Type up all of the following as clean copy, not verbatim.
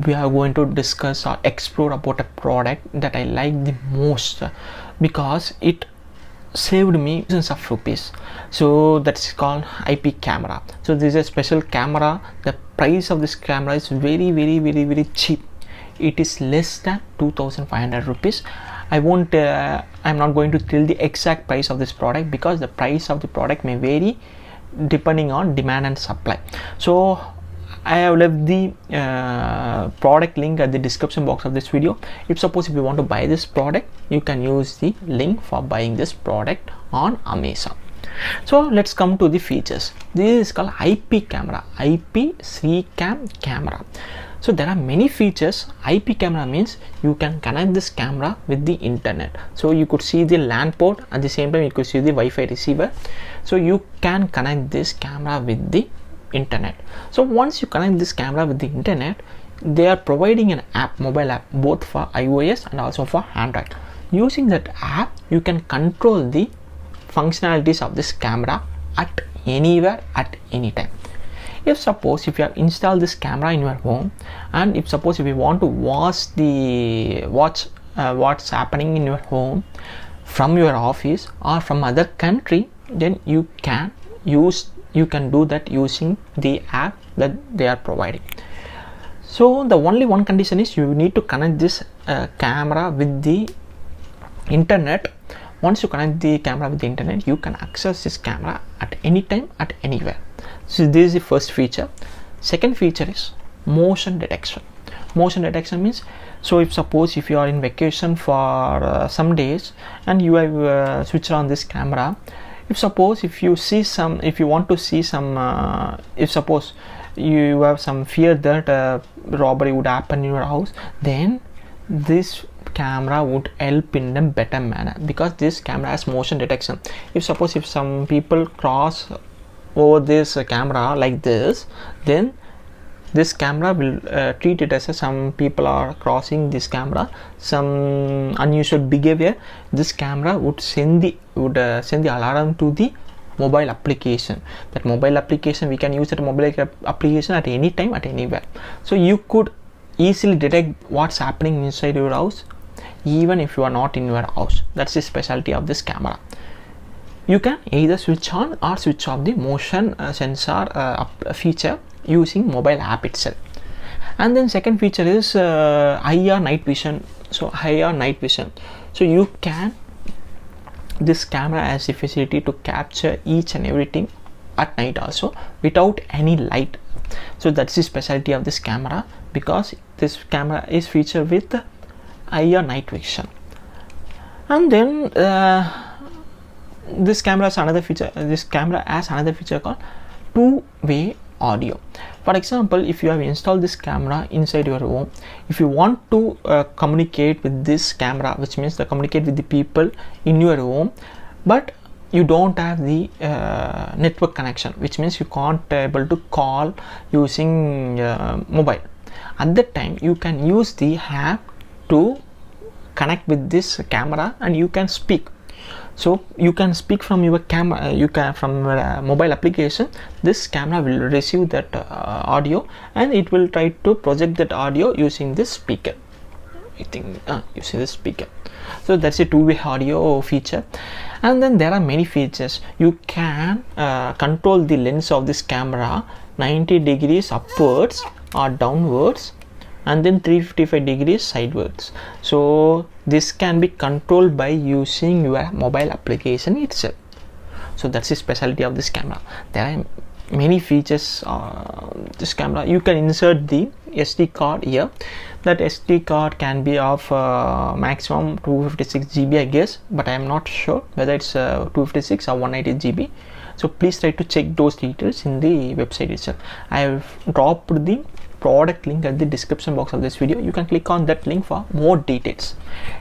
we are going to discuss or explore about a product that I like the most because it saved me thousands of rupees. So that's called IP camera. So this is a special camera. The price of this camera is very cheap. It is less than 2500 rupees. I'm not going to tell the exact price of this product because the price of the product may vary depending on demand and supply. So I have left the product link at the description box of this video. If you want to buy this product, you can use the link for buying this product on Amazon. So let's come to the features. This is called IP camera, IP 3cam camera. So there are many features. IP camera means you can connect this camera with the internet. So you could see the LAN port, at the same time you could see the Wi-Fi receiver. So you can connect this camera with the internet. So once you connect this camera with the internet, they are providing an app, mobile app, both for iOS and also for Android. Using that app, you can control the functionalities of this camera at anywhere at any time. If you have installed this camera in your home, and if you want to watch what's happening in your home from your office or from other country, then you can do that using the app that they are providing. So the only one condition is you need to connect this camera with the internet. Once you connect the camera with the internet, you can access this camera at any time, at anywhere. So this is the first feature. Second feature is motion detection. Motion detection means, so if you are in vacation for some days and you have switched on this camera, if you want to see some if suppose you have some fear that robbery would happen in your house, then this camera would help in a better manner because this camera has motion detection. If some people cross over this camera like this, then this camera will treat it as some people are crossing this camera, some unusual behavior. This camera would send the alarm to the mobile application. That mobile application, we can use that mobile application at any time, at anywhere. So you could easily detect what's happening inside your house even if you are not in your house. That's the specialty of this camera. You can either switch on or switch off the motion sensor feature using mobile app itself. And then second feature is IR night vision. So IR night vision, so you can, this camera has the facility to capture each and everything at night also without any light. So that's the specialty of this camera, because this camera is featured with IR night vision. And then this camera has another feature called two-way audio. For example, if you have installed this camera inside your home, if you want to communicate with this camera, which means to communicate with the people in your home, but you don't have the network connection, which means you can't able to call using mobile. At that time, you can use the app to connect with this camera and you can speak. So you can speak from your camera, from your mobile application. This camera will receive that audio and it will try to project that audio using this speaker. Using this speaker. So that's a two-way audio feature. And then there are many features. You can control the lens of this camera 90 degrees upwards or downwards, and then 355 degrees sideways. So this can be controlled by using your mobile application itself. So that's the specialty of this camera. There are many features. This camera, you can insert the SD card here. That SD card can be of maximum 256 GB, I guess, but I am not sure whether it's 256 or 180 GB. So please try to check those details in the website itself. I have dropped the product link at the description box of this video. You can click on that link for more details.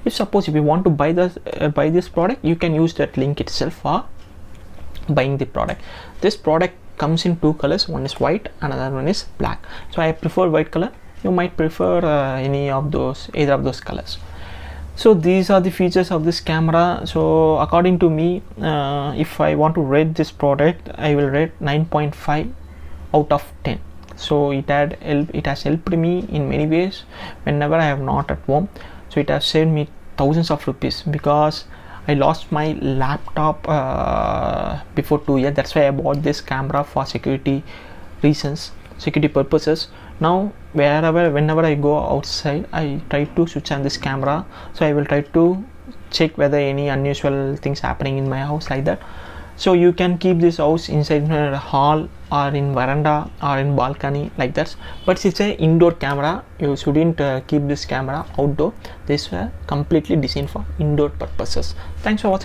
If you want to buy this product, you can use that link itself for buying the product. This product comes in two colors. One is white, another one is black. So I prefer white color. You might prefer either of those colors. So these are the features of this camera. So according to me, if I want to rate this product, I will rate 9.5 out of 10. So it has helped me in many ways whenever I am not at home. So it has saved me thousands of rupees, because I lost my laptop before 2 years. That's why I bought this camera for security reasons, security purposes. Now whenever I go outside, I try to switch on this camera. So I will try to check whether any unusual things happening in my house, like that. So you can keep this house inside a hall or in veranda or in balcony, like that. But it's a indoor camera. You shouldn't keep this camera outdoor. This were completely designed for indoor purposes. Thanks for watching.